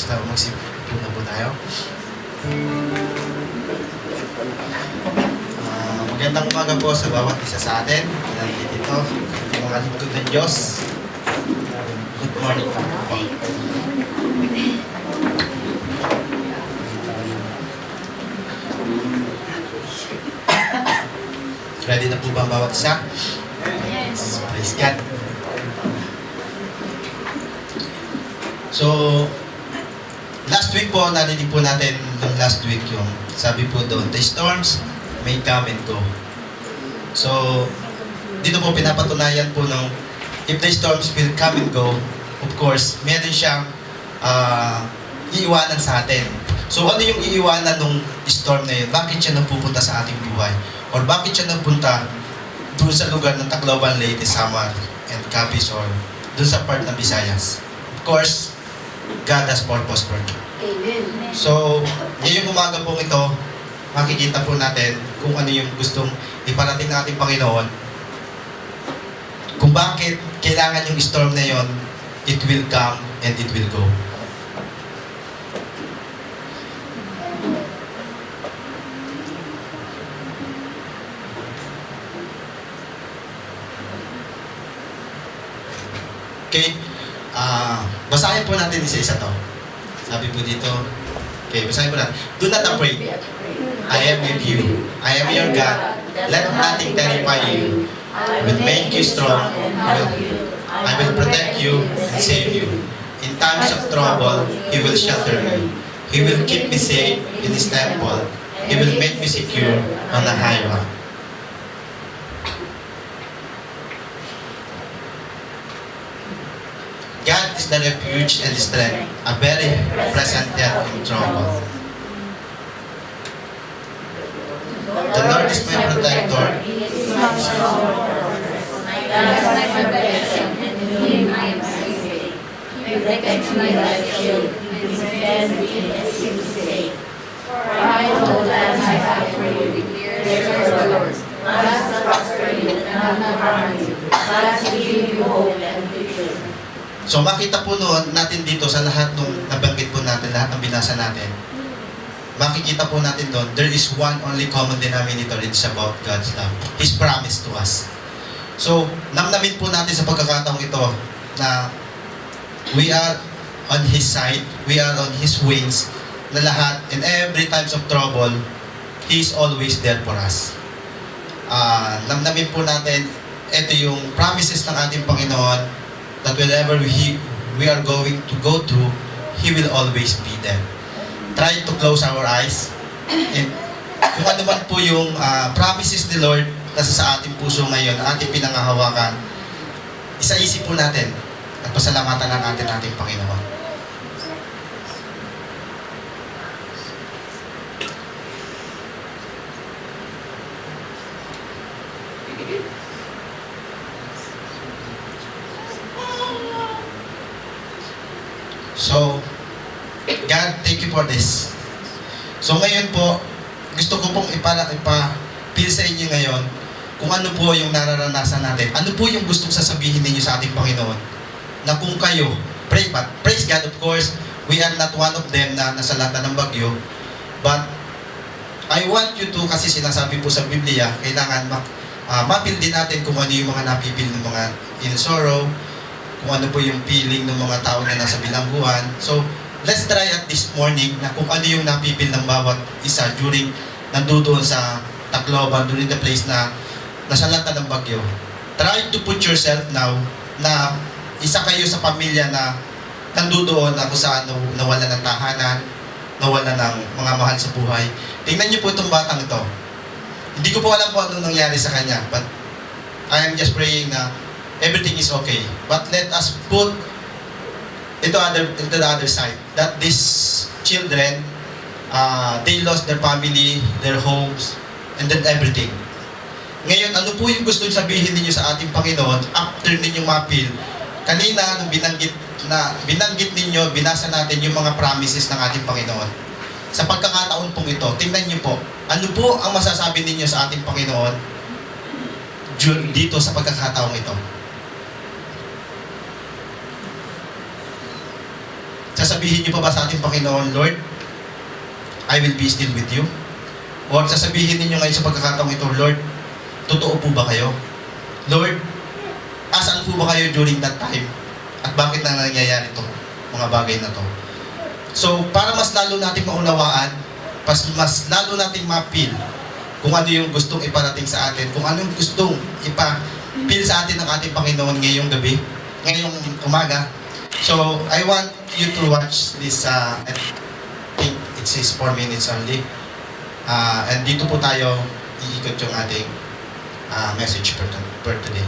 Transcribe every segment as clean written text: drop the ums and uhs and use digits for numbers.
Magsipuna po tayo. Magandang umaga po sa bawat isa sa atin. Nandito, mga lingkod ng Diyos. Good morning po. Ready na po ba ang bawat isa? Yes. Praise God. So, last week po, narinig po natin yung last week yung sabi po doon, the storms may come and go. So, dito po pinapatunayan po ng if the storms will come and go, of course, meron siyang iiwanan sa atin. So, ano yung iiwanan ng storm na yun? Bakit siya napupunta sa ating buhay? Or bakit siya napunta doon sa lugar ng Tacloban, Leyte, Samar, and Capiz, or doon sa part ng Visayas? Of course, God has purpose for you. Amen. So, ngayong umaga po ito, makikita po natin kung ano yung gustong iparating ng ating Panginoon. Kung bakit kailangan yung storm na yon, it will come and it will go. Okay? Basahin po natin isa-isa to. Sabi po dito, okay, basahin po natin. Do not afraid. I am with you. I am your God. Let nothing terrify you. I will make you strong. I will protect you and save you. In times of trouble, He will shelter me. He will keep me safe in His temple. He will make me secure on the high rock. God is the refuge and strength, a very present help in trouble. The Lord is my protector. He protects me like a shield. He defends me and keeps me safe. For I know that I fight for you. Declares the Lord. God will prosper you and not harm you. God will give you hope and victory. So makita po noon natin dito sa lahat ng nabanggit po natin, lahat ng binasa natin, makikita po natin doon, there is one only common denominator. It's about God's love. His promise to us. So, namnamin po natin sa pagkakataong ito na we are on His side, we are on His wings, na lahat, in every times of trouble, He is always there for us. Namnamin po natin, ito yung promises ng ating Panginoon, that wherever we are going to go through, He will always be there. Try to close our eyes. And kung ano man po yung promises ni Lord na sa ating puso ngayon, ating pinangahawakan, isa-isip po natin at pasalamatan ng ating Panginoon. So, God, thank you for this. So ngayon po, gusto ko pong ipapil sa inyo ngayon kung ano po yung nararanasan natin. Ano po yung gustong sasabihin ninyo sa ating Panginoon? Na kung kayo, praise God, of course, we are not one of them na nasa lata ng bagyo. But, I want you to, kasi sinasabi po sa Biblia, kailangan mapil din natin kung ano yung mga napipil ng mga in sorrow, kung ano po yung feeling ng mga tao na nasa bilangguan. So, let's try at this morning na kung ano yung napipil ng bawat isa during nandoon sa Tacloban, during the place na nasa lata ng bagyo. Try to put yourself now na isa kayo sa pamilya na nandoon na kung saan nawala ng tahanan, nawala ng mga mahal sa buhay. Tingnan niyo po itong batang ito. Hindi ko po alam kung ano nangyari sa kanya, but I am just praying na everything is okay. But let us put into the other side that these children, they lost their family, their homes, and then everything. Ngayon, ano po yung gusto sabihin ninyo sa ating Panginoon after ninyong mapil? Kanina, nung binanggit ninyo, binasa natin yung mga promises ng ating Panginoon. Sa pagkakataon pong ito, tingnan niyo po, ano po ang masasabi ninyo sa ating Panginoon dito sa pagkakataong ito? Sasabihin niyo pa ba sa ating Panginoon, Lord, I will be still with you? Or sasabihin ninyo ngayon sa pagkakataong ito, Lord, totoo po ba kayo? Lord, asan po ba kayo during that time? At bakit na nangyayari ito, mga bagay na to? So, para mas lalo nating maunawaan, mas lalo nating ma-feel kung ano yung gustong iparating sa atin, kung ano yung gustong ipa-feel sa atin ng ating Panginoon ngayong gabi, ngayong umaga. So, I want you to watch this, I think it says 4 minutes only. And dito po tayo iikot yung ating message for today.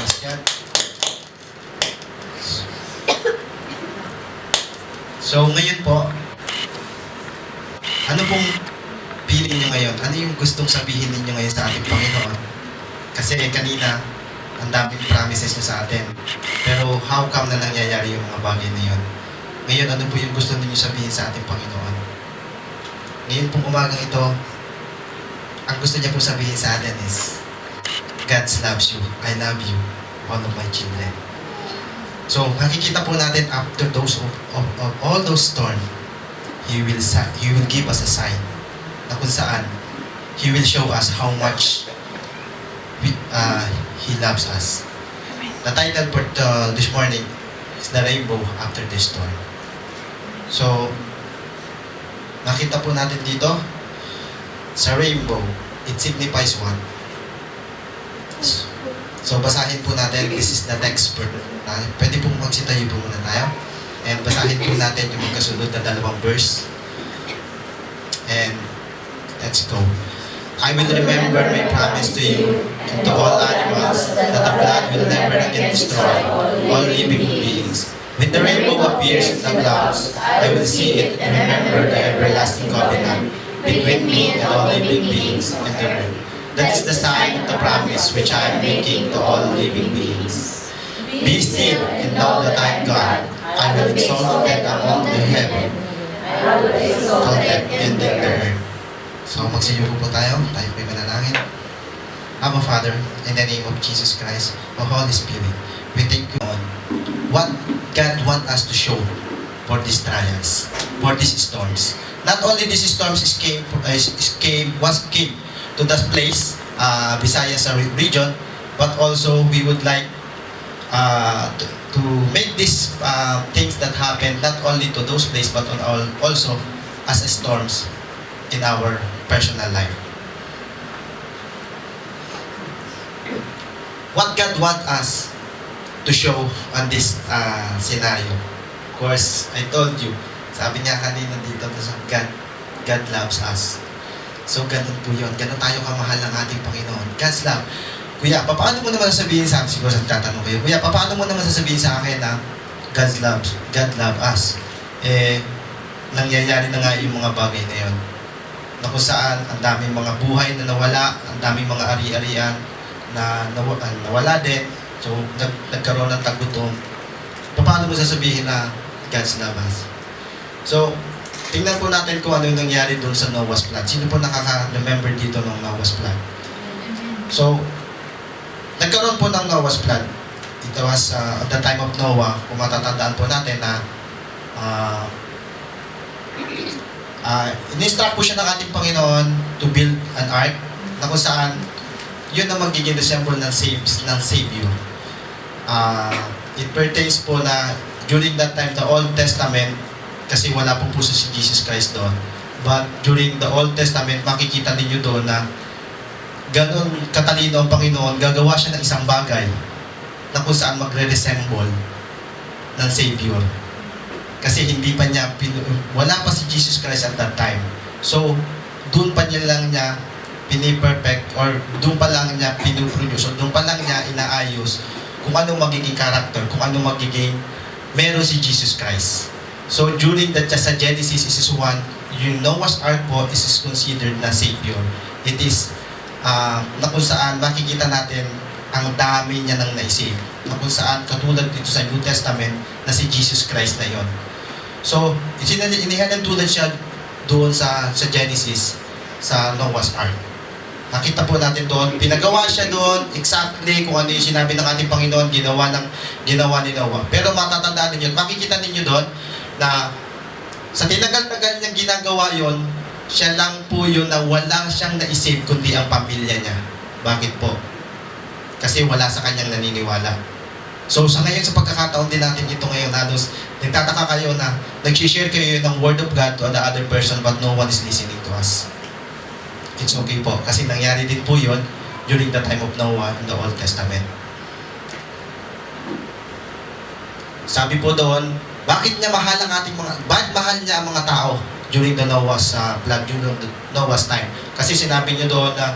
Praise God. So ngayon po, ano pong feeling nyo ngayon? Ano yung gustong sabihin ninyo ngayon sa ating Panginoon? Kasi kanina, ang daming promises niya sa atin. Pero how come na nangyayari yung mga bagay na yun? Ngayon, ano po yung gusto ninyo sabihin sa ating Panginoon? Ngayon pong umagang ito, ang gusto niya po sabihin sa atin is, God loves you. I love you. All of my children. So, makikita po natin after those of all those storms, He will give us a sign na kung saan He will show us how much He loves us. The title for this morning is The Rainbow After the Storm. So, nakita po natin dito, sa rainbow, it signifies what? So, basahin po natin. This is the text for pwede pong magsitayo po muna tayo. And basahin po natin yung magkasunod na dalawang verse. And let's go. I will remember my promise to you and to all animals that the blood will never again destroy all living beings. When the rainbow appears in the clouds, I will see it and remember the everlasting covenant between me and all living beings on the earth. That is the sign of the promise which I am making to all living beings. Be still and know that I am God. I will exalt them among the heaven. I will exalt them in the earth. So magsiyuko po tayo. Tayo po'y manalangin. Abba Father, in the name of Jesus Christ, O Holy Spirit, we thank you on what God wants us to show for these trials, for these storms. Not only these storms came to that place, Visayas region, but also we would like to make these things that happen not only to those places but also as storms in our personal life. What God wants us to show on this scenario? Of course, I told you, sabi niya kanina dito sa God loves us. So, ganun po yun. Ganun tayo kamahal ng ating Panginoon. God's love. Kuya, paano mo naman sasabihin sa akin? Siguro tatanong kayo. Kuya, paano mo naman sasabihin sa akin na God love us? Nangyayari na nga yung mga bagay na yun. Na kung saan, ang daming mga buhay na nawala, ang daming mga ari-arian na nawala din. So, nagkaroon ng tagutom. Paano mo sasabihin na God's love us? So, tingnan po natin kung ano yung nangyari doon sa Noah's flood. Sino po nakaka-remember dito ng Noah's flood? So, nagkaroon po ng Noah's flood. It was at the time of Noah, kung matatandaan po natin na in-instruct po siya ng ating Panginoon to build an ark na kung saan yun ang magiging resemble ng Savior. It pertains po na during that time, the Old Testament, kasi wala po si Jesus Christ doon. But during the Old Testament, makikita ninyo doon na ganun katalino ang Panginoon, gagawa siya ng isang bagay na kung saan magre-resemble ng Savior. Kasi hindi pa niya, wala pa si Jesus Christ at that time. So, doon pa niya lang niya piniperfect or doon pa lang niya pinuproduce or doon pa lang niya inaayos kung anong magiging character, kung anong magiging meron si Jesus Christ. So, during sa Genesis, is one, yung Noah's Ark po is considered na Savior. It is na kung saan makikita natin ang dami niya nang naisip. Na kung saan katulad dito sa New Testament na si Jesus Christ na yon. So, inihalintulad siya doon sa Genesis, sa Noah's Ark. Nakita po natin doon, pinagawa siya doon, exactly kung ano yung sinabi ng ating Panginoon, ginawa ni Noah. Pero matatandaan ninyo, makikita ninyo doon na sa tinagal-tagal niyang ginagawa yon, siya lang po yun na walang siyang naisip kundi ang pamilya niya. Bakit po? Kasi wala sa kanyang naniniwala. So sa ngayon, sa pagkakataon din natin ito ngayon, halos nagtataka kayo na nag-share kayo ng Word of God to the other person but no one is listening to us. It's okay po. Kasi nangyari din po yun during the time of Noah in the Old Testament. Sabi po doon, bakit niya mahal niya ang mga tao during the Noah's flood, during the Noah's time? Kasi sinabi niya doon na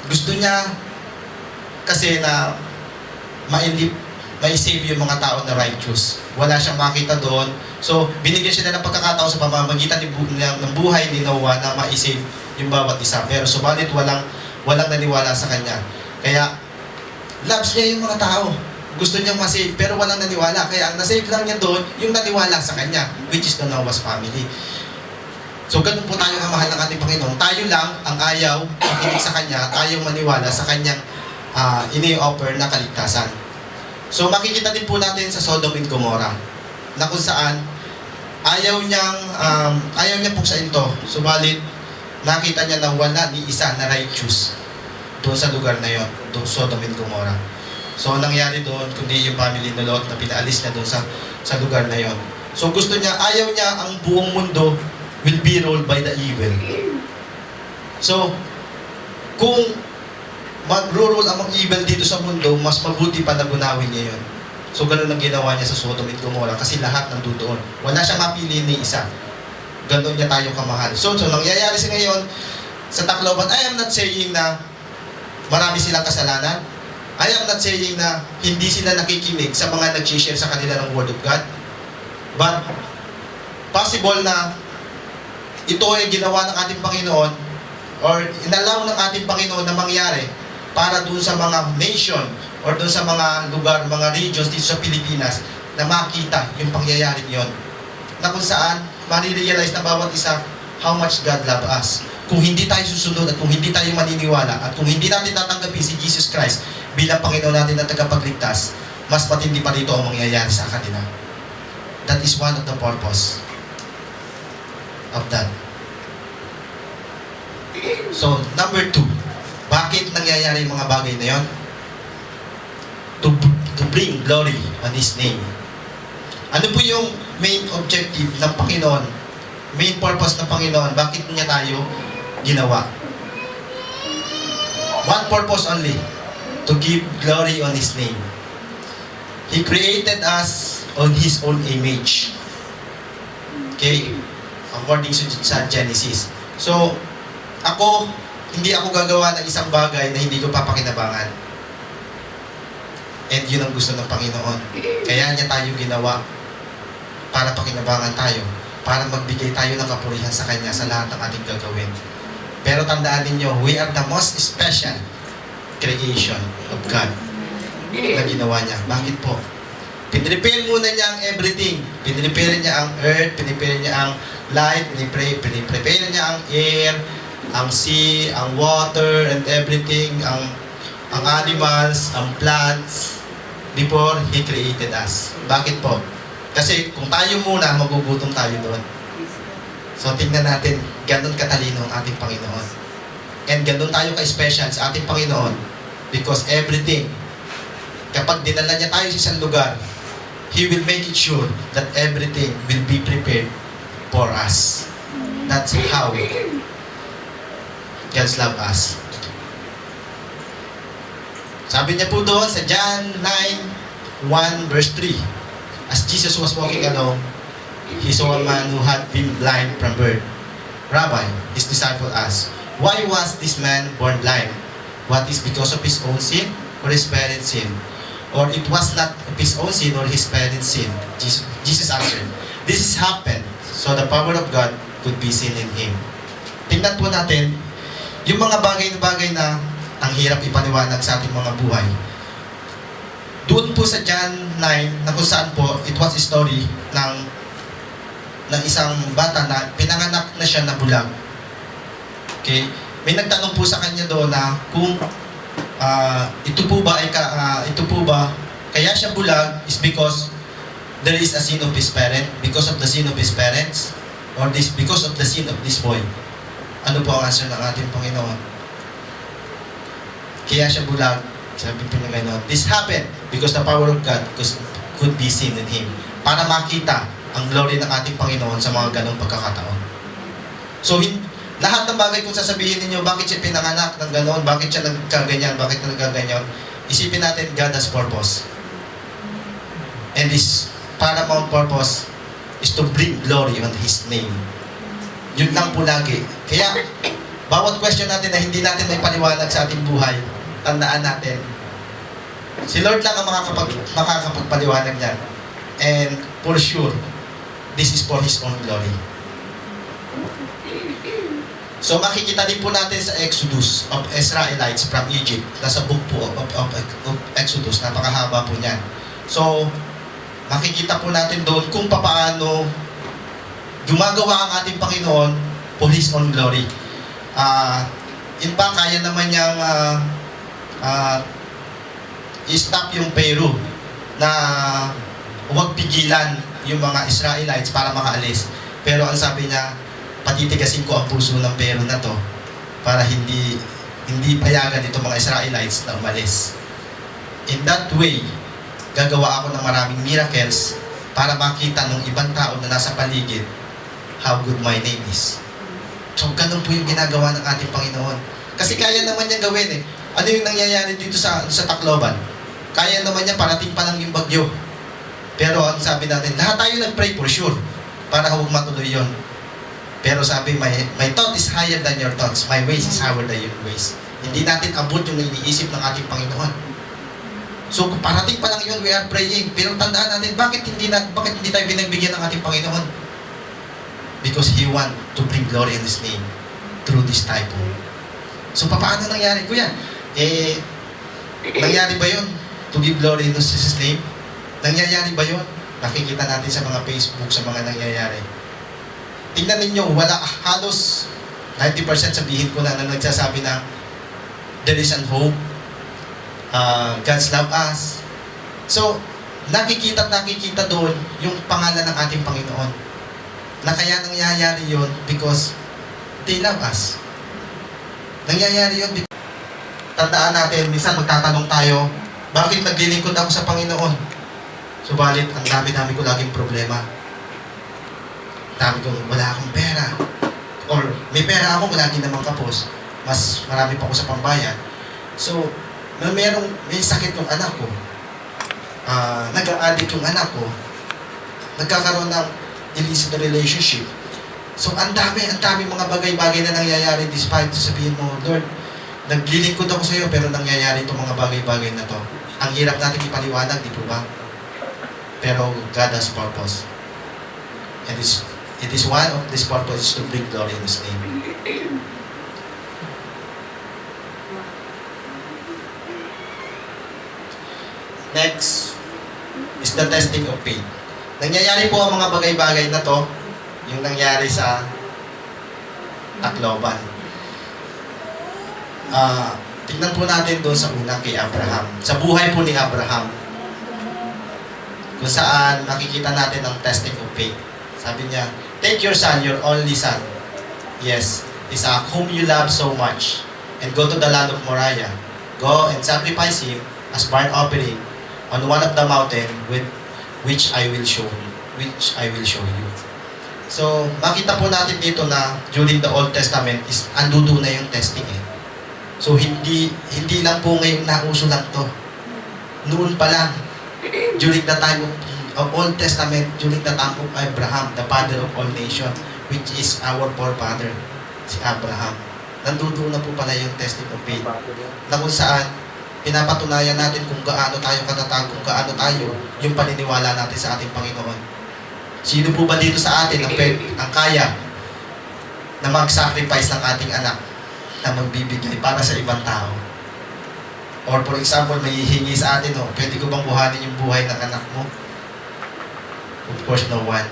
gusto niya kasi na mai-save yung mga tao na righteous. Wala siyang makita doon. So, binigyan siya ng pagkakataon sa pamamagitan ng buhay ni Noah na ma-save yung bawat isa. Pero subalit walang naniwala sa kanya. Kaya, loves niya yung mga tao. Gusto niyang ma-save, pero walang naniwala. Kaya ang na-save lang niya doon, yung naniwala sa kanya, which is the Noah's family. So, ganun po tayo kamahal ng ating Panginoon. Tayo lang ang ayaw makinig sa Kanya, tayo maniwala sa Kanyang ini-offer na kaligtasan. So, makikita din po natin sa Sodom and Gomorrah, na kung saan ayaw niya puksain ito. Subalit, nakita niya na wala ni isa na righteous doon sa lugar na yon, doon Sodom and Gomorrah. So, nangyari doon, kundi yung family ni Lot na pinaalis niya doon sa lugar na yon. So, ayaw niya ang buong mundo will be ruled by the evil. So, kung mag-rule ang evil dito sa mundo, mas mabuti pa na gunawin niya yun. So, ganun ang ginawa niya sa Sodom and Gomorrah kasi lahat nandoon. Wala siyang mapili ni isa. Ganun niya tayo kamahal. So nangyayari sa ngayon, sa Tacloban, I am not saying na marami silang kasalanan. I am not saying na hindi sila nakikinig sa mga nag-share sa kanila ng Word of God. But, possible na ito ay ginawa ng ating Panginoon or inalaw ng ating Panginoon na mangyari para doon sa mga nation or doon sa mga lugar, mga regions dito sa Pilipinas na makita yung pangyayari yon. Na kung saan, marirealize na bawat isa how much God love us. Kung hindi tayo susunod at kung hindi tayo maniniwala at kung hindi natin tatanggapin si Jesus Christ bilang Panginoon natin na tagapagligtas, mas matindi pa rito ang mangyayari sa kanila. That is one of the purpose of that. So, number 2, bakit nangyayari yung mga bagay na yon? To bring glory on His name. Ano po yung main objective ng Panginoon? Main purpose ng Panginoon, bakit niya tayo ginawa? One purpose only, to give glory on His name. He created us on His own image. Okay? According sa Genesis. So, hindi ako gagawa ng isang bagay na hindi ko papakinabangan. And yun ang gusto ng Panginoon. Kaya niya tayo ginawa para pakinabangan tayo, para magbigay tayo ng kapurihan sa Kanya sa lahat ng ating gagawin. Pero tandaan ninyo, we are the most special creation of God na ginawa niya. Bakit po? Pinrepare muna niya ang everything. Pinrepare niya ang earth, pinrepare niya ang light, pinrepare niya ang air, ang sea, ang water, and everything, ang animals, ang plants, before He created us. Bakit po? Kasi kung tayo muna, magugutom tayo doon. So tingnan natin, ganun katalino ang ating Panginoon. And ganun tayo ka-special sa ating Panginoon because everything, kapag dinala niya tayo sa isang lugar, He will make it sure that everything will be prepared for us. That's how God's love us. Sabi niya po doon sa John 9:1 verse 3, as Jesus was walking along, He saw a man who had been blind from birth. Rabbi, His disciple asked, why was this man born blind? What is because of his own sin or his parents' sin? Or it was not of his own sin or his parents' sin? Jesus answered, this has happened so the power of God could be seen in him. Tingnan po natin yung mga bagay na ang hirap ipaniwanag sa ating mga buhay. Doon po sa John 9, na kung saan po, it was a story ng isang bata na pinanganak na siya na bulag. Okay? May nagtanong po sa kanya doon na kung ito po ba kaya siya bulag is because there is a sin of his parent, because of the sin of his parents, or because of the sin of this boy. Ano po ang answer ng ating Panginoon? Kaya siya bulag, sabi po niya gano'n, this happened because the power of God could be seen in him. Para makita ang glory ng ating Panginoon sa mga ganong pagkakataon. So, lahat ng bagay kung sasabihin ninyo, bakit siya pinanganak ng gano'n, bakit siya nagkaganyan, bakit nagkaganyan, isipin natin, God has purpose. And this paramount purpose is to bring glory on His name. Yun lang po lagi. Kaya, bawat question natin na hindi natin may paliwanag sa ating buhay, tandaan natin, Si Lord lang ang makakapagpaliwanag niyan. And for sure, this is for His own glory. So makikita din po natin sa Exodus of Israelites from Egypt. Nasa book po of Exodus, napakahaba po niyan. So, makikita po natin doon kung paano gumagawa ang ating Panginoon for His own glory. In fact, kaya naman niyang i-stop yung Peru na huwag pigilan yung mga Israelites para makaalis. Pero ang sabi niya, patitigasin ko ang puso ng Peru na to para hindi payagan itong mga Israelites na umalis. In that way, gagawa ako ng maraming miracles para makita ng ibang tao na nasa paligid how good my name is. So, ganun po yung ginagawa ng ating Panginoon. Kasi kaya naman niya gawin eh. Ano yung nangyayari dito sa Tacloban? Kaya naman niya, parating pa lang yung bagyo. Pero ang sabi natin, lahat tayo nag-pray for sure para huwag matuloy yun. Pero sabi, my thought is higher than your thoughts. My ways is higher than your ways. Hindi natin abot yung iniisip ng ating Panginoon. So, kung parating pa lang yun, we are praying. Pero tandaan natin, bakit hindi tayo binagbigyan ng ating Panginoon? Because He want to bring glory in His name through this typhoon. So, paano nangyari? Kuya, nangyari ba yun? To give glory in His name? Nangyayari ba yun? Nakikita natin sa mga Facebook, sa mga nangyayari. Tingnan ninyo, wala halos 90% sabihin ko na nagsasabi na there is an hope. God's love us. So, nakikita doon yung pangalan ng ating Panginoon. Na kaya nangyayari yun because they love us. Nangyayari yun because tandaan natin, minsan magtatanong tayo, bakit naglilingkod ako sa Panginoon? Subalit, ang dami-dami ko laging problema. Dami kong wala akong pera. Or may pera ako, wala din naman kapos. Mas marami pa ako sa pambayad. So, may sakit yung anak ko. Nag-a-addict yung anak ko. Nagkakaroon ng illicit relationship. So, ang dami mga bagay-bagay na nangyayari despite sabihin mo, Lord, naglilingkod ako sa iyo pero nangyayari itong mga bagay-bagay na to. Ang hirap natin ipaliwanag, di po ba? Pero God has purpose. And it is one of these purposes to bring glory in His name. Next is the testing of faith. Nangyayari po ang mga bagay-bagay na to, yung nangyari sa Tacloban. Tignan po natin doon sa una kay Abraham. Sa buhay po ni Abraham, kung saan nakikita natin ang testing of faith. Sabi niya, take your son, your only son. Yes, Isaac, whom you love so much, and go to the land of Moriah. Go and sacrifice him as burnt offering on one of the mountain which I will show you. So, makita po natin dito na during the Old Testament is andudo na yung testing eh. So, hindi lang po ngayon nauso lang to. Noon pa lang, during the time of Old Testament, during the time of Abraham, the father of all nations, which is our forefather, si Abraham. Nandudo na po pala yung testing of faith. Na kung saan, pinapatunayan natin kung gaano tayo katatag, kung gaano tayo yung paniniwala natin sa ating Panginoon. Sino po ba dito sa atin ang kaya na mag-sacrifice ng ating anak na magbibigay para sa ibang tao? Or for example, may hihingi sa atin, pwede ko bang buhanin yung buhay ng anak mo? Of course, no one.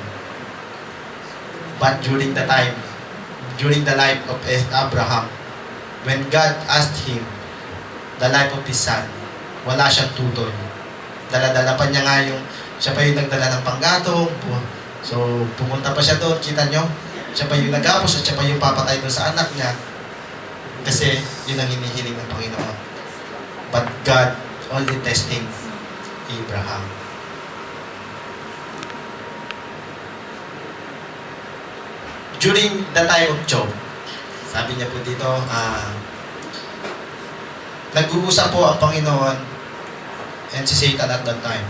But during the life of Abraham, when God asked him the life of his son, wala siyang tutol. Dala-dala pa niya nga siya pa yung nagdala ng panggatong. So, pumunta pa siya doon, kita nyo? Siya pa yung nagapos at siya pa yung papatay doon sa anak niya. Kasi yun ang hinihiling ng Panginoon. But God only testing Abraham. During the time of Job, sabi niya po dito, nag-uusap po ang Panginoon and si Satan at that time.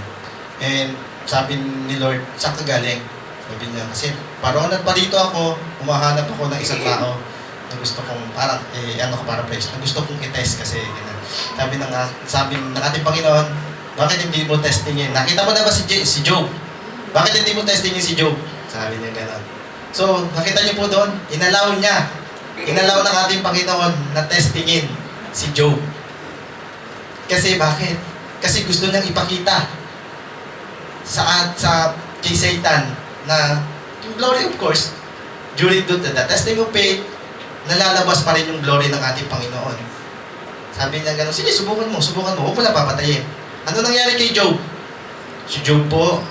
And sabi ni Lord, saan ka galing? Sabi niya, kasi paroon at parito ako, humahanap ako ng isang tao na gusto kong parang, ano ko para praise, na gusto kong i-test kasi, ganun. Sabi ng ating Panginoon, bakit hindi mo testingin? Nakita mo na ba si Job? Bakit hindi mo testingin si Job? Sabi niya gano'n. So, nakita niyo po doon, inalaw ng ating Panginoon na testingin si Job. Kasi bakit? Kasi gusto niyang ipakita kay Satan na yung glory, of course, during the testing of faith, nalalabas pa rin yung glory ng ating Panginoon. Sabi niya gano'n, sige, subukan mo, huwag mo lang papatayin. Ano nangyari kay Job? Si Job po,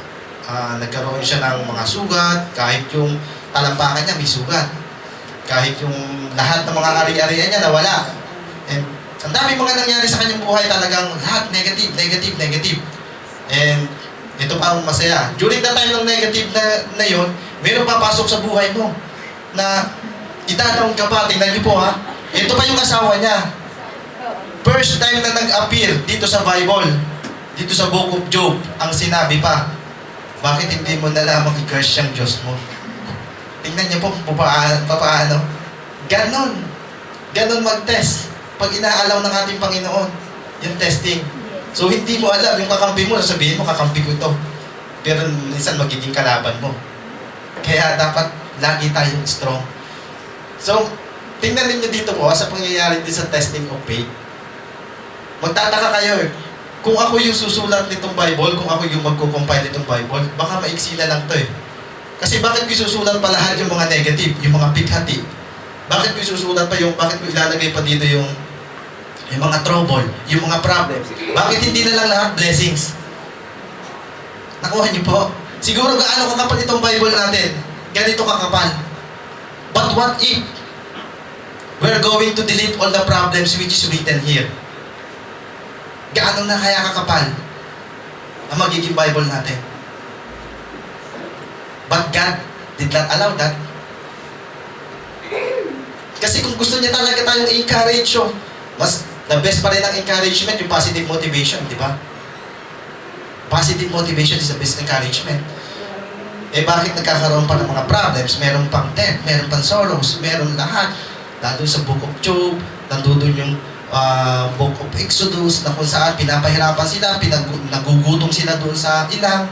nagkaroon siya ng mga sugat, kahit yung talampakan niya may sugat. Kahit yung lahat ng mga ari-arian niya nawala. And ang dami mga nangyari sa kanyang buhay, talagang lahat negative. And ito pa ang masaya. During the time ng negative na yun, mayroong papasok sa buhay mo na idadaon ka pa. Tingnan niyo po ha. Ito pa yung asawa niya. First time na nag-appear dito sa Bible, dito sa Book of Job, ang sinabi pa, bakit hindi mo na lamang i-curse siyang Diyos mo? Tingnan niyo po kung paano. Ganon mag-test. Pag inaalaw ng ating Panginoon, yung testing. So hindi mo alam, yung kakampi mo, sabihin mo, kakampi ko ito. Pero minsan magiging kalaban mo. Kaya dapat lagi tayong strong. So, tingnan ninyo dito po, sa pangyayari din sa testing of faith. Magtataka kayo kung ako yung susulat nitong Bible, kung ako yung magko-compile nitong Bible, baka maiksi na lang to eh. Kasi bakit ko isusulat pa lahat yung mga negative, yung mga pighati? Bakit ko isusulat pa bakit ko ilalagay pa dito yung mga trouble, yung mga problems? Bakit hindi na lang lahat blessings? Nakuha niyo po? Siguro gaano kakapal itong Bible natin? Ganito kakapal. But what if we're going to delete all the problems which is written here? Gaano na kaya kakapal ang magiging Bible natin? But God did not allow that. Kasi kung gusto niya talaga tayong i-encourage, the best pa rin ang encouragement, yung positive motivation, di ba? Positive motivation is the best encouragement. Eh bakit nagkakaroon pa ng mga problems? Meron pang death, meron pang sorrows, meron lahat. Lalo sa Book of Job, nandun yung Book of Exodus, na kung saan pinapahirapan sila, nagugutom sila doon sa ilang.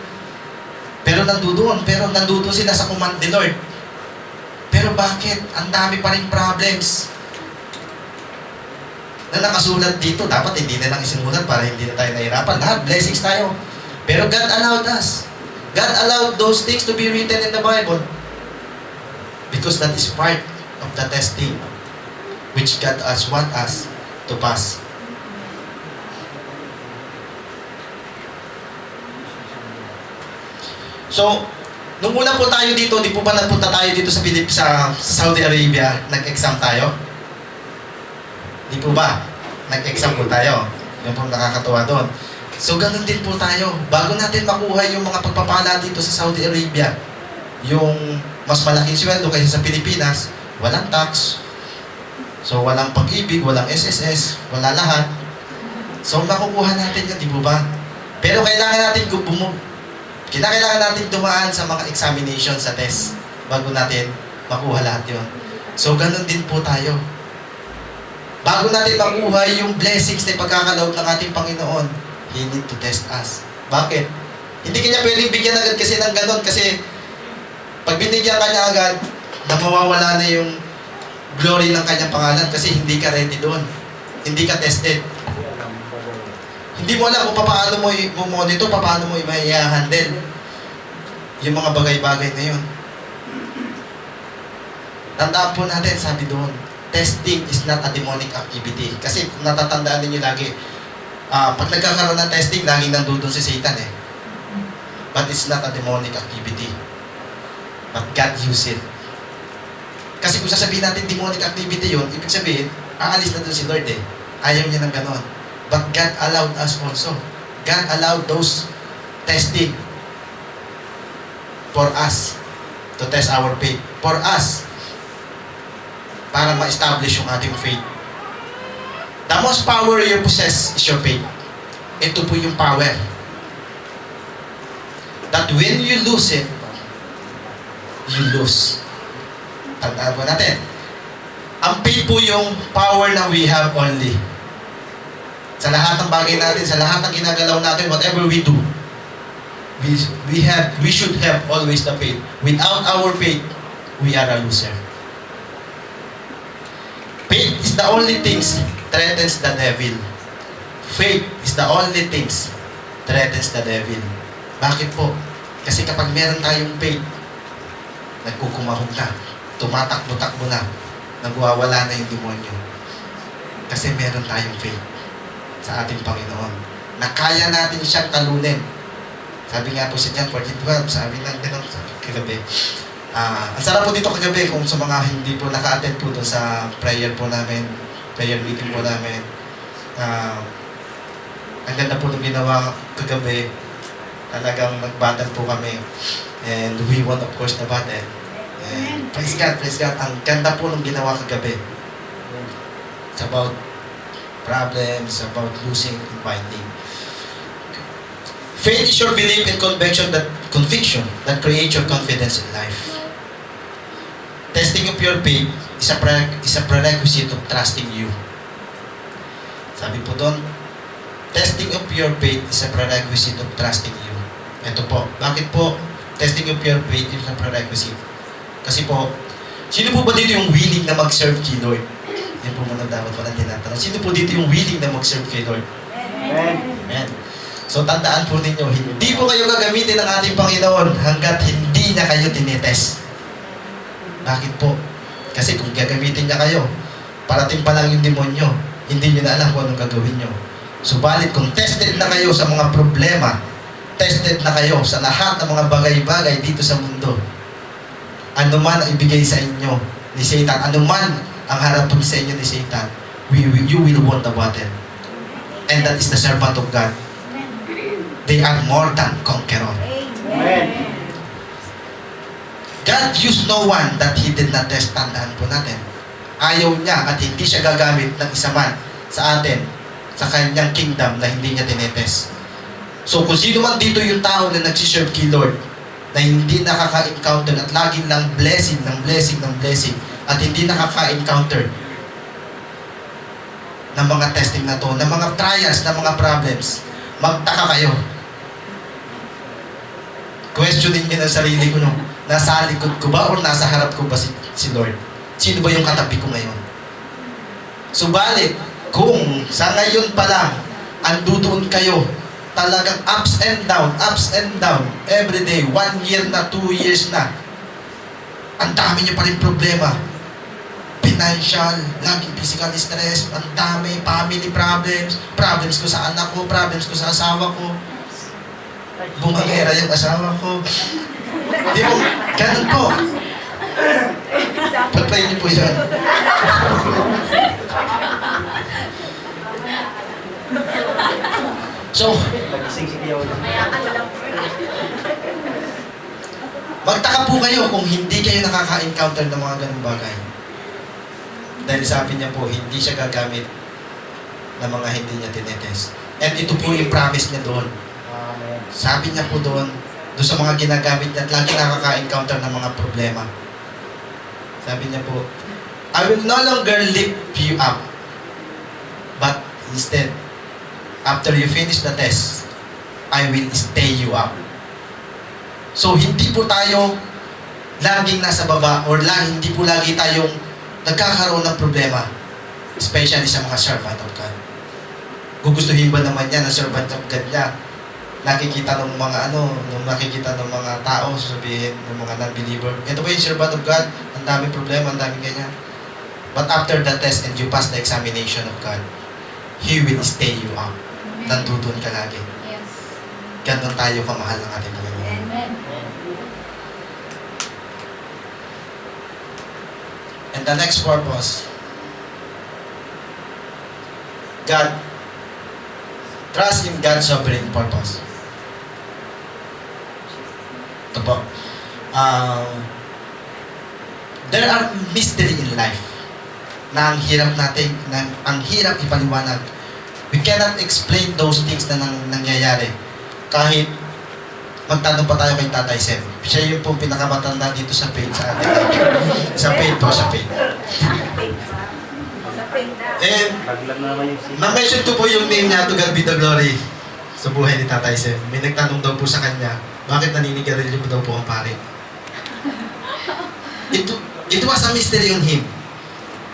Pero nandoon sila sa command ni Lord. Pero bakit? Ang dami pa rin problems na nakasulat dito. Dapat hindi na lang isinulat para hindi na tayo nahirapan. Lahat, blessings tayo. Pero God allowed us. God allowed those things to be written in the Bible because that is part of the testing which God wants us to pass. So, nung una po tayo dito, di po ba nagpunta tayo dito sa Saudi Arabia, nag-exam tayo? Di po ba? Nag-exam po tayo. Yung po nakakatuwa doon. So, ganun din po tayo. Bago natin makuha yung mga pagpapala dito sa Saudi Arabia, yung mas malaking sweldo kaysa sa Pilipinas, walang tax. So, walang pag-ibig, walang SSS, wala lahat. So, makukuha natin yan, di po ba? Pero kailangan natin dumaan sa mga examination, sa test, bago natin makuha lahat yun. So, ganun din po tayo. Bago natin makuha yung blessings na ipagkakaloob ng ating Panginoon, He need to test us. Bakit? Hindi kanya pwedeng bigyan agad kasi ng ganun. Kasi, pag binigyan ka niya agad, na mawawala na yung glory ng kanyang pangalan kasi hindi ka ready doon. Hindi ka tested. Hindi mo alam kung paano mo i-monitor, paano mo i-handle yung mga bagay-bagay na yun. Tandaan po natin, sabi doon, testing is not a demonic activity. Kasi kung natatandaan ninyo lagi, pag nagkakaroon ng testing, laging nandun si Satan eh. But it's not a demonic activity. But God used it. Kasi kung sasabihin natin demonic activity yun, ibig sabihin, aalis na doon si Lord eh. Ayaw niya ng ganon. But God allowed us also. God allowed those testing for us to test our faith. For us, para ma-establish yung ating faith. The most power you possess is your faith. Ito po yung power. That when you lose it, you lose. Tandaan po natin. Ang faith po yung power na we have only. Sa lahat ng bagay natin, sa lahat ng ginagalaw natin, whatever we do, we should have always the faith. Without our faith, we are a loser. Faith is the only things threatens the devil. Faith is the only things threatens the devil. Bakit po? Kasi kapag meron tayong faith, nagkukumahog na, tumatakbo-takbo na, nagwawala na yung demonyo. Kasi meron tayong faith sa ating Panginoon na kaya natin siyang talunin. Sabi nga po si John 14:12, sabi lang din kagabi. Ang sarap po dito kagabi kung sa mga hindi po naka-attend po doon sa prayer po namin, prayer meeting po namin. Ang ganda po nung ginawa kagabi. Talagang nag-battle po kami. And we won of course the battle. And praise God, praise God. Ang ganda po nung ginawa kagabi. It's about problems, about losing and finding. Faith is your belief and conviction that creates your confidence in life. Testing of your faith is a prerequisite of trusting you. Sabi po doon, testing of your faith is a prerequisite of trusting you. Ito po, bakit po testing of your faith is a prerequisite? Kasi po, sino po ba dito yung willing na mag-serve kay Lord? Yan po muna dapat pala tinatanong. Sino po dito yung willing na mag-serve kay Lord? Amen. So tandaan po ninyo, hindi po kayo gagamitin ng ating Panginoon hanggat hindi niya kayo tinitest. Bakit po? Kasi kung gagamitin niya kayo, parating pa lang yung demonyo, hindi niyo na alam kung anong gagawin niyo. Subalit kung tested na kayo sa mga problema, tested na kayo sa lahat ng mga bagay-bagay dito sa mundo, ano man ang ibigay sa inyo ni Satan, ano man ang harapin sa inyo ni Satan, you will won the battle. And that is the servant of God. They are more than conqueror. Amen. God used no one that He did not test. Tandaan po natin. Ayaw niya at hindi siya gagamit ng isa man sa atin, sa kanyang kingdom na hindi niya tinetest. So kung sino man dito yung tao na nagsiserve kay Lord, na hindi nakaka-encounter at laging lang blessing, at hindi nakaka-encounter ng mga testing na to, ng mga trials, ng mga problems, magtaka kayo. Questionin niyo ng sarili ko, no? Nasa likod ko ba o nasa harap ko ba si Lord? Sino ba yung katabi ko ngayon? Subalit, kung sa ngayon pa lang, andudoon kayo, talagang ups and down, every day, 1 year na, 2 years na, ang dami niyo pa rin problema. Financial, laging physical stress, ang dami, family problems ko sa anak ko, problems ko sa asawa ko, bumangera yung asawa ko. Di mo, ganun po. Pag-pray niyo po yan. So, magtaka po kayo kung hindi kayo nakaka-encounter ng mga ganung bagay. Dahil sabi niya po, hindi siya gagamit ng mga hindi niya tinetest. And ito po yung promise niya doon. Sabi niya po doon sa mga ginagamit niya at lagi nakaka-encounter ng mga problema. Sabi niya po, I will no longer lift you up, but instead, after you finish the test, I will stay you up. So, hindi po tayo laging nasa baba or hindi po lagi tayong nagkakaroon ng problema, especially sa mga servant of God. Gugustuhin ba naman niya na servant of God niya? Nakikita ng mga nakikita ng mga tao, sasabihin ng mga non-believer, ito ba yung servant of God? Ang daming problema, ang daming ganyan. But after the test and you pass the examination of God, He will stay you up. Nandudun ka lagi. Yes. Ganon tayo kamahal ng ating Panginoon. Amen. And the next purpose, God, trust in God's sovereign purpose. Ito po. There are mystery in life na ang hirap natin, ang hirap ipaliwanag. We cannot explain those things na nangyayari. Kahit magtanong pa tayo kay Tatay Seb. Siya yung pong pinakamatanda dito sa faith sa atin. Sa faith po, sa faith. And Laglag na naman yung sila. na-mention ko po yung name niya, to God be the glory, sa buhay ni Tatay Sem. May nagtanong daw po sa kanya, bakit naninigarilyo daw po ang pare? It was a mystery on him.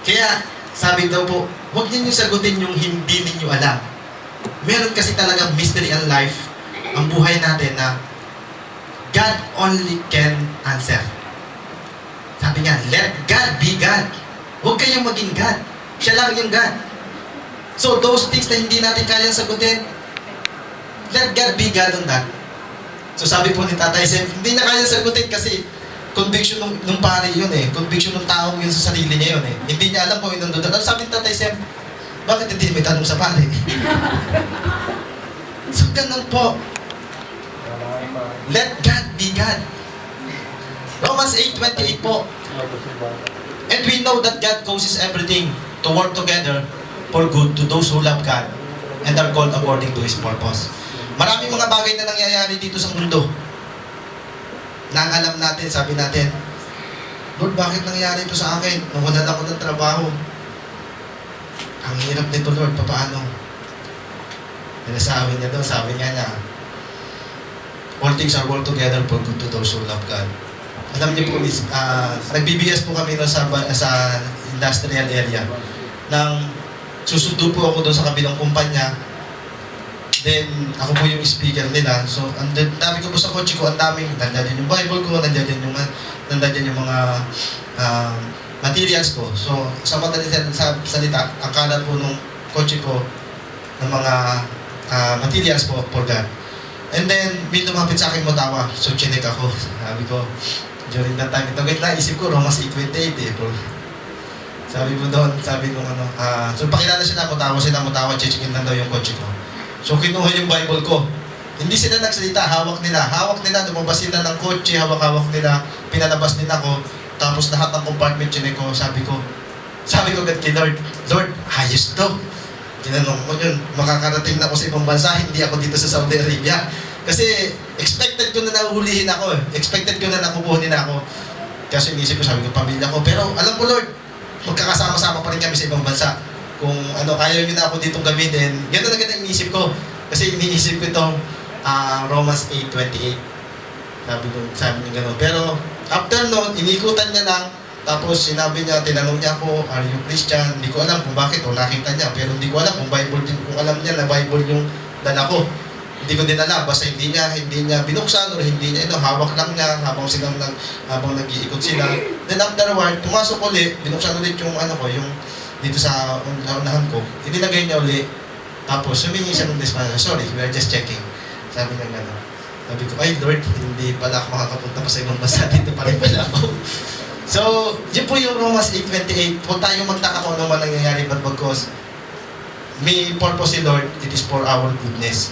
Kaya, sabi daw po, huwag ninyo sagutin yung hindi ninyo alam. Meron kasi talagang mystery in life, ang buhay natin na God only can answer. Sabi nga, let God be God. Huwag kayong maging God. Siya lang yung God. So, those things na hindi natin kayang sagutin, let God be God on that. So, sabi po ni Tatay Sem, hindi na kayang sagutin kasi conviction nung pare yun eh. Conviction ng tao yun sa sarili niya yun eh. Hindi niya alam kung yun nandun. Ano sabi ni Tatay Sem? Bakit hindi may tanong sa pare? So, ganun po. Let God be God. Romans 8:28 po. And we know that God causes everything to work together for good to those who love God and are called according to His purpose. Maraming mga bagay na nangyayari dito sa mundo na ang alam natin, sabi natin, Lord, bakit nangyari ito sa akin? Nawalan ako ng trabaho. Ang hirap nito, Lord, paano? Sabi niya doon, sabi niya, all things are work together for good to those who love God. Alam niyo po, nagbibigay po kami no, sa industrial area. Nang susundo po ako doon sa kabilang kumpanya, then ako po yung speaker nila. So, ang dami ko po sa kotse ko, ang daming, nandiyan yung Bible ko, nandiyan yung mga materials ko. So, sa madaling salita, ang kalat po nung kotse ko, ng mga materials po for God. And then, may lumapit sa akin matawa. So, chinek ako. Sabi ko, during that time, ito naisip ko, Romans 8:28 eh. Sabi mo doon, sabi ko so pakilala sila, mutawa, chichikin lang daw yung kotse ko. So, kinuha yung Bible ko. Hindi sila nagsalita, hawak nila, lumabas sila ng kotse, hawak nila, pinalabas nila ko, tapos lahat ng compartment chinek ko, sabi ko agad kay Lord, ayos to. Tinanong ko yun, makakarating na ako sa ibang bansa, hindi ako dito sa Saudi Arabia. Kasi expected ko na nahuhulihin ako eh. Expected ko na nakukuhanin ako. Kasi inisip ko, sabi ko, pamilya ko. Pero alam ko, Lord, magkakasama-sama pa rin kami sa ibang bansa. Kung kaya nyo na ako ditong gamitin, gano'n agad ang inisip ko. Kasi iniisip ko itong Romans 8:28. Sabi niya gano'n. Pero after noon, inikutan niya lang. Tapos sinabi niya, tinanong niya ako, are you Christian? Hindi ko alam kung bakit o nakita niya. Pero hindi ko alam kung Bible din, kung alam niya na Bible yung dala ko. Hindi ko din alam, basta hindi niya binuksan o hindi niya hawak lang niya habang nag-iikot sila. Then afterward, pumasok ulit, binuksan ulit yung yung dito sa unahan ko. Inilagay niya ulit. Tapos humingi siya ng dispatcher. Sorry, we are just checking. Sabi niya gano'n. Sabi ko, ay Lord, hindi pala ako makakapunta pa sa ibang bansa, dito pa rin pala ako. So, yun po yung Romans 8:28. Huwag tayong magtaka kung ano man nangyayari, but because may purpose si Lord, it is for our goodness.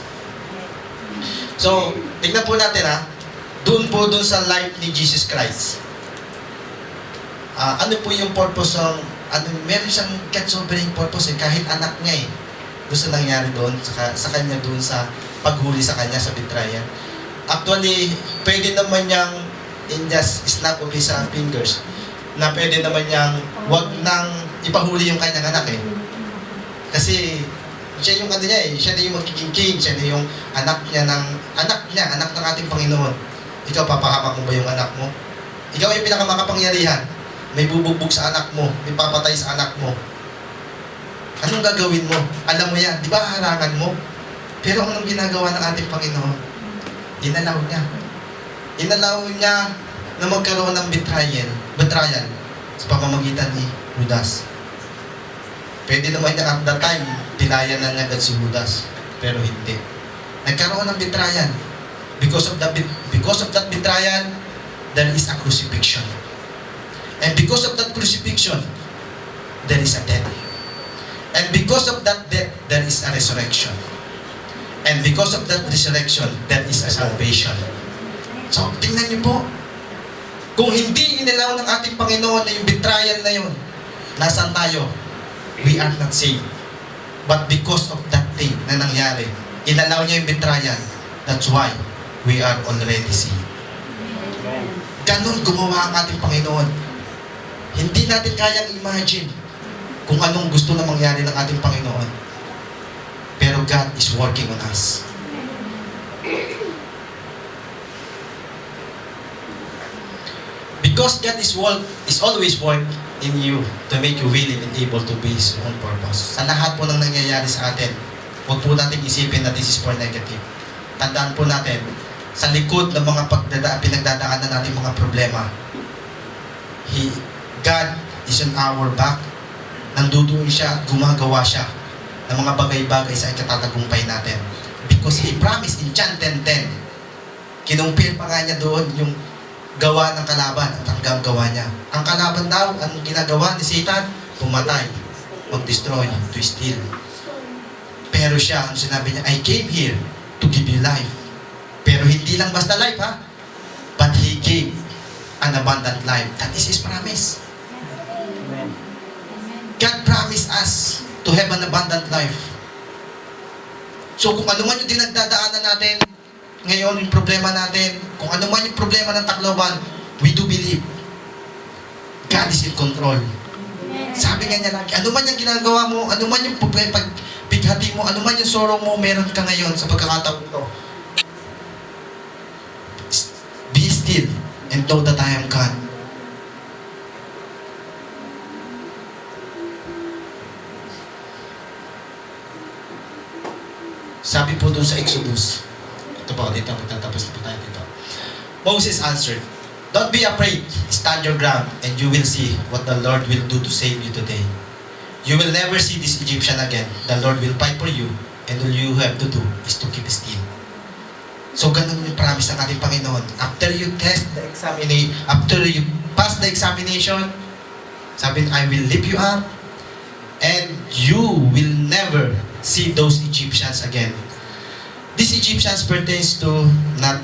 So, tignan po natin doon sa life ni Jesus Christ. Ano po yung purpose ng, meron siyang God-sovereign purpose kahit anak niya doon sa nangyari doon, sa kanya doon sa paghuli sa kanya sa betrayal. Actually, pwede naman niyang just snap of his fingers na pwede naman niyang wag nang ipahuli yung kanyang anak kasi siya yung siya na yung magiging king, siya na yung anak ng ating Panginoon. Ikaw, papahamak mo ba yung anak mo? Ikaw yung pinakamakapangyarihan. May bubugbog sa anak mo, may papatay sa anak mo. Anong gagawin mo? Alam mo yan, di ba harangan mo? Pero anong ginagawa ng ating Panginoon? Inalaw niya na magkaroon ng betrayal sa pamamagitan ni Judas. Pwede naman niya at that time, tinayan na niya agad si Judas. Pero hindi. Nagkaroon ng betrayal. Because of that betrayal, there is a crucifixion. And because of that crucifixion, there is a death. And because of that death, there is a resurrection. And because of that resurrection, there is a salvation. So, tingnan niyo po. Kung hindi inilaw ng ating Panginoon na yung betrayal na yun, nasaan tayo? We are not saved. But because of that thing na nangyari, inalaw niya yung betrayal. That's why we are already saved. Ganon gumawa ang ating Panginoon. Hindi natin kayang imagine kung anong gusto na mangyari ng ating Panginoon. Pero God is working on us. Because God is always work in you to make you willing and able to be His own purpose. Sa lahat po ng nangyayari sa atin, huwag po natin isipin na this is for negative. Tandaan po natin, sa likod ng mga pinagdadaanan natin mga problema, God is on our back. Nanduduin siya at gumagawa siya ng mga bagay-bagay sa ikatatagumpay natin. Because He promised in John 10:10, kinumpir pa nga niya doon yung gawa ng kalaban at hanggang gawa niya. Ang kalaban daw, ang ginagawa ni Satan, pumatay, mag-destroy, to steal. Pero siya, ang sinabi niya, I came here to give you life. Pero hindi lang basta life, ha? But He gave an abundant life. That is His promise. God promised us to have an abundant life. So kung ano man yung dinagdadaanan natin, ngayon yung problema natin, kung ano man yung problema ng Tacloban, we do believe God is in control. Sabi nga niya lagi, ano man yung ginagawa mo, ano man yung pagpighati mo, ano man yung sorrow mo, meron ka ngayon sa pagkakataon ito. Be still and know that I am God. Sabi po doon sa Exodus, ito po, dito, magtatapos na po tayo dito. Moses answered, don't be afraid, stand your ground, and you will see what the Lord will do to save you today. You will never see this Egyptian again. The Lord will fight for you, and all you have to do is to keep still. So, ganun yung promise ng ating Panginoon. After you test the examination, after you pass the examination, sabi, I will lift you up, and you will never see those Egyptians again. These Egyptians pertains to, not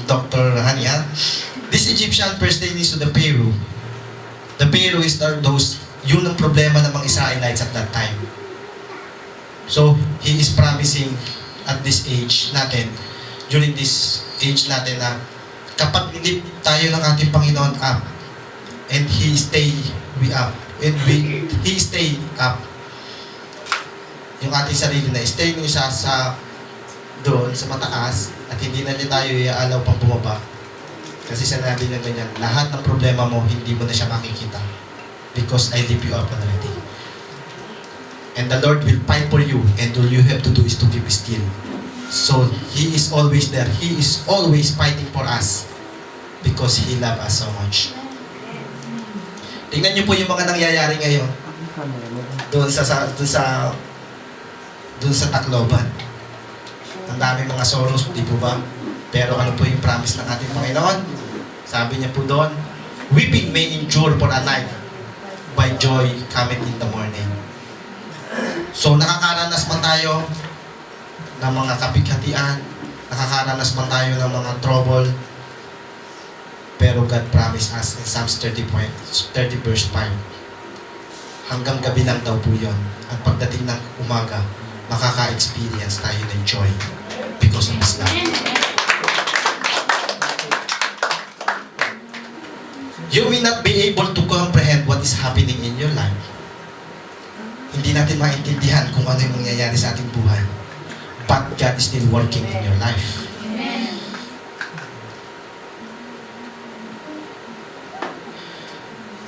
Dr. Hania, this Egyptian pertains to the Pharaoh. The Pharaoh is those, yun ang problema ng mga Israelites at that time. So, He is promising at this age natin, during this age natin na kapag nilip tayo ng ating Panginoon up, and He stay up, yung ating sarili na stay nyo siya sa doon sa mataas at hindi na niya tayo iaalaw pang bumaba. Kasi sinabi niya ganyan, lahat ng problema mo, hindi mo na siya makikita. Because I lift you up already. And the Lord will fight for you, and all you have to do is to keep still. So, He is always there. He is always fighting for us because He loves us so much. Tingnan niyo po yung mga nangyayari ngayon doon sa Tacloban. Ang daming mga sorrows, di po ba? Pero ano po yung promise ng ating Panginoon? Sabi niya po doon, weeping may endure for a night, by joy cometh in the morning. So nakakaranas man tayo ng mga kapighatian, nakakaranas man tayo ng mga trouble, pero God promised us in Psalms 30 verse 5, hanggang gabi lang daw po yun. At pagdating ng umaga, makaka-experience tayo ng joy because of His love. You will not be able to comprehend what is happening in your life. Hindi natin maintindihan kung ano yung mangyayari sa ating buhay. But God is still working in your life.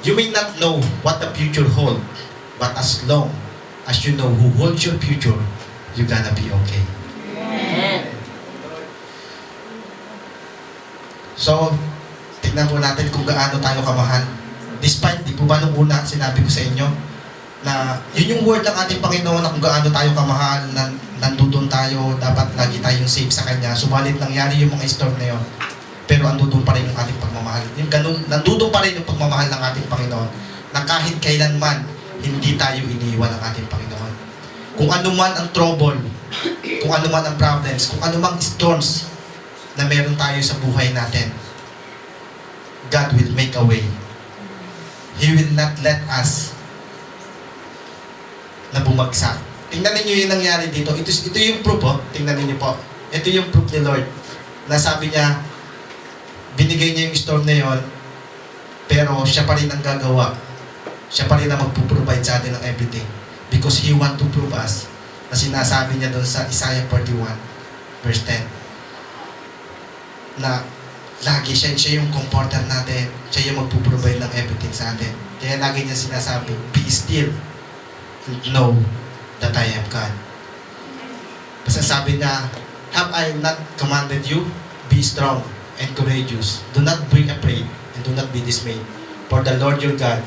You may not know what the future holds, but as long as you know who holds your future, you're gonna be okay. So, tignan po natin kung gaano tayo kamahal. Despite, di po ba nung una, sinabi ko sa inyo, na yun yung word ng ating Panginoon na kung gaano tayo kamahal, na nandudun tayo, dapat lagi tayong safe sa Kanya. Subalit nangyari yung mga storm na yun, pero andudun pa rin yung ating pagmamahal. Yung ganun, nandudun pa rin yung pagmamahal ng ating Panginoon, na kahit kailanman, hindi tayo iniiwan ng ating Panginoon. Kung ano man ang trouble, kung ano man ang problems, kung ano mang storms na meron tayo sa buhay natin, God will make a way. He will not let us na bumagsak. Tingnan niyo yung nangyari dito. Ito yung proof, oh. Tingnan niyo po. Ito yung proof ni Lord. Na sabi niya, binigay niya yung storm na yon, pero siya pa rin ang gagawa siya pa rin na magpo-provide sa atin ng everything. Because He want to prove us na sinasabi niya doon sa Isaiah 41, verse 10, na lagi siya yung comforter natin, siya yung magpo-provide ng everything sa atin. Kaya lagi niya sinasabi, be still and know that I am God. Basta sabi niya, have I not commanded you? Be strong and courageous. Do not be afraid and do not be dismayed. For the Lord your God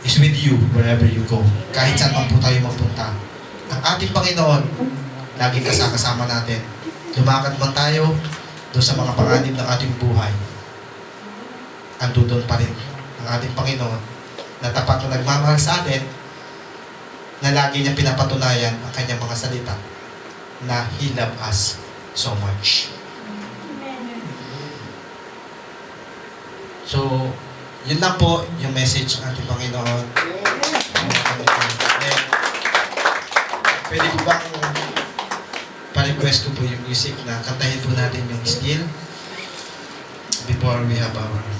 is with you wherever you go. Kahit saan man po tayo magpunta. Ang ating Panginoon, lagi kasama natin. Lumakad man tayo doon sa mga panganib ng ating buhay. Ando doon pa rin ang ating Panginoon na tapat na nagmamahal sa atin, na lagi niya pinapatunayan ang kanyang mga salita na He loves us so much. So, yun lang po yung message ng ating Panginoon. And, pwede po bang pa-request ko po yung music na kantahin po natin yung Still before we have our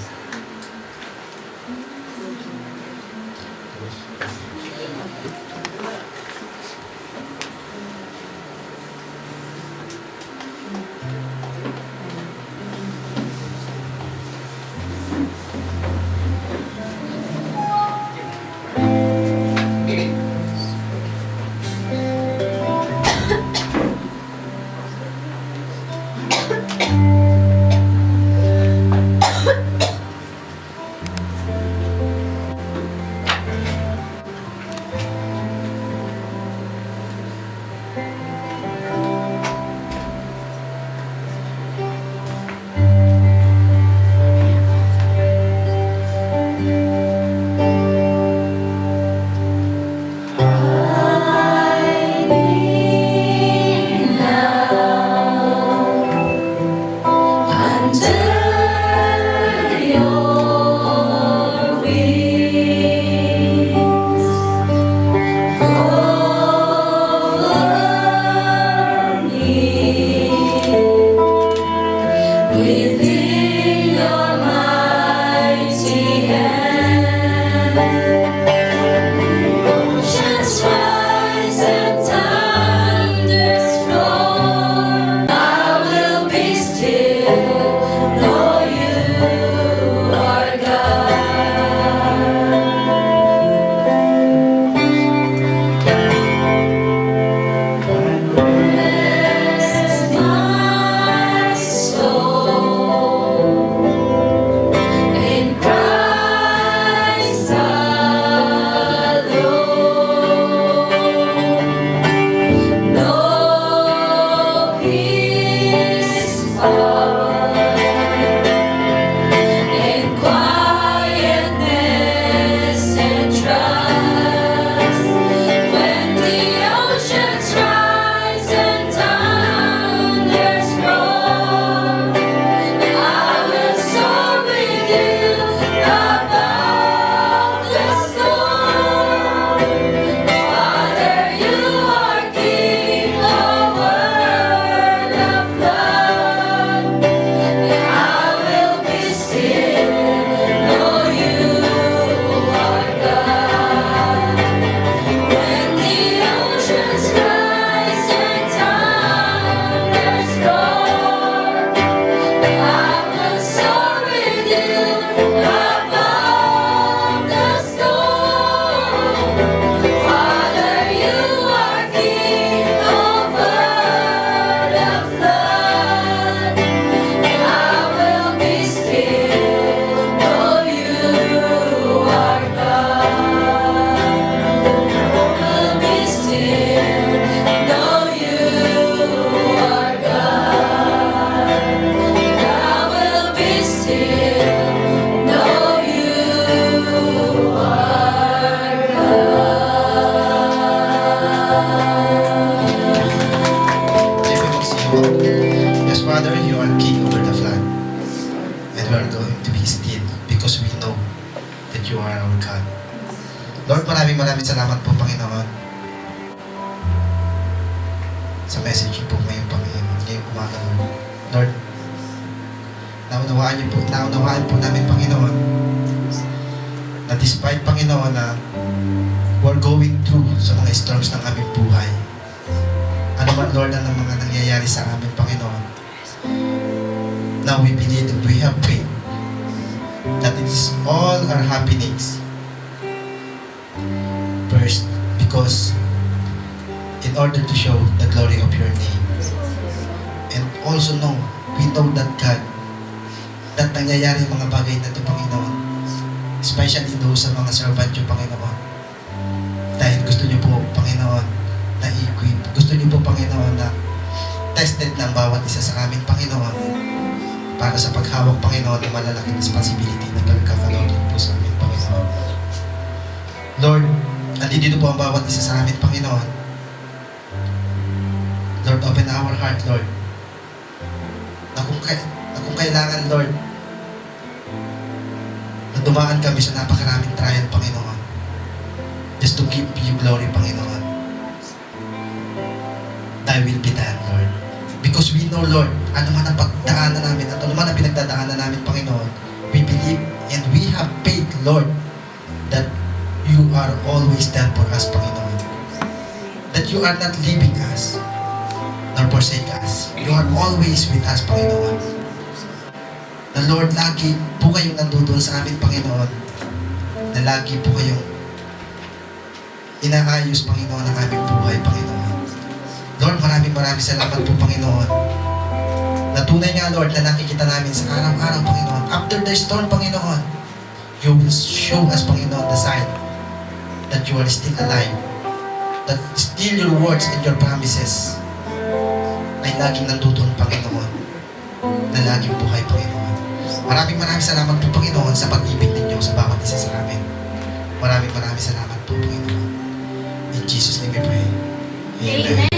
you are our God. Lord, maraming salamat po, Panginoon, sa message po ngayon, Panginoon, ngayong umaga, Lord. Lord, naunawaan po namin, Panginoon, na despite, Panginoon, na we're going through sa mga storms ng aming buhay, ano man, Lord, ang mga nangyayari sa amin, Panginoon, now we believe and we have faith that it is all our happenings. First, because in order to show the glory of your name. And also we know that God, that nangyayari yung mga bagay na ito, Panginoon, especially doon sa mga servant nyo, Panginoon. Dahil gusto nyo po, Panginoon, na equip. Gusto nyo po, Panginoon, na tested ng bawat isa sa amin, Panginoon, para sa paghawak, Panginoon, ng malalaking responsibility na pagkakalood po sa amin, Panginoon. Lord, nandito po ang bawat isa sa amin, Panginoon. Lord, open our heart, Lord. Na kung kailangan, Lord, na dumaan kami sa napakaraming trial, Panginoon, just to give you glory, Panginoon. Thy will be done, Lord. Because we know, Lord, ano man ang pagdaanan namin at ano man ang pinagdadaanan namin, Panginoon, we believe and we have faith, Lord, that you are always there for us, Panginoon. That you are not leaving us nor forsake us. You are always with us, Panginoon. Na Lord, lagi po kayong nandoon sa amin, Panginoon. Na lagi po kayong inaayos, Panginoon, ang aming buhay, Panginoon. Lord, maraming salamat po, Panginoon. Na tunay nga, Lord, na nakikita namin sa araw-araw, Panginoon. After the storm, Panginoon, you will show us, Panginoon, the sign that you are still alive. That still your words and your promises ay laging nandoon, Panginoon. Na laging buhay, Panginoon. Maraming salamat po, Panginoon, sa pag-ibig ninyo sa bawat isa sa amin. Maraming salamat po, Panginoon. In Jesus' name we pray. Amen.